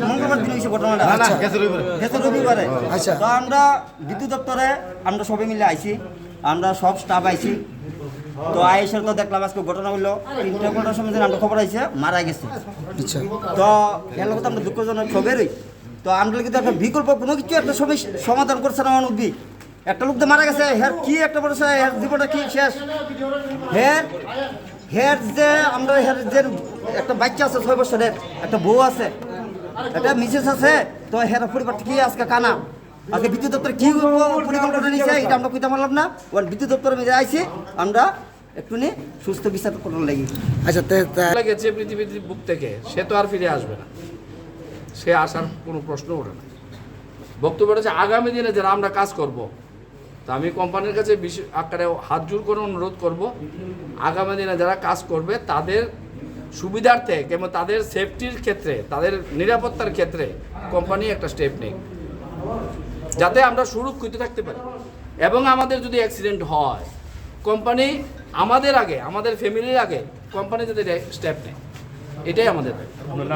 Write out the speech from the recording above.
মঙ্গলবার দিন হয়েছে ঘটনাটা, গেছে রবিবারে। তো আমরা বিদ্যুৎ দপ্তরে আমরা সবাই মিলে আইছি, আমরা সব স্টাফ আইছি। তো আইসে তো দেখলাম আজকে ঘটনা হইলো 3টা সময় আমরা খবর আইছে মারা গেছে। তো এর লোক তো আমরা দুঃখজনক খবরই। তো আমরা কিন্তু একটা বিকল্প কোনো কিছু একটা সমাধান করছে না মানুষ। একটা লোক তো মারা গেছে, হের কি একটা বড় হের জীবনটা কি শেষ। হের যে আমরা হের যে একটা বাচ্চা আছে 6 বছরের, একটা বউ আছে, একটা মিসেস আছে। তো হের পরিবারটা কি আজকে কানা। আজকে বিদ্যুৎ দপ্তরে কি পরিকল্পনা নিয়েছে এটা আমরা কইতে পারলাম না। ওর বিদ্যুৎ দপ্তরে মিলে আইছি আমরা একটু নিয়ে সুস্থ বিচার করার লাগি। আচ্ছা, গেছে পৃথিবীর বুক থেকে, সে তো আর ফিরে আসবে না, সে আসার কোনো প্রশ্ন ওঠে না। বক্তব্য হচ্ছে আগামী দিনে যারা আমরা কাজ করব, তো আমি কোম্পানির কাছে বিশেষ আকারে হাত জোর করে অনুরোধ করব, আগামী দিনে যারা কাজ করবে তাদের সুবিধার্থে কিংবা তাদের সেফটির ক্ষেত্রে, তাদের নিরাপত্তার ক্ষেত্রে কোম্পানি একটা স্টেপ নেই, যাতে আমরা সুরক্ষিত থাকতে পারি। এবং আমাদের যদি অ্যাক্সিডেন্ট হয়, কোম্পানি আমাদের আগে, আমাদের ফ্যামিলির আগে কোম্পানি যাতে স্টেপ নেয়, এটাই আমাদের দায়িত্ব।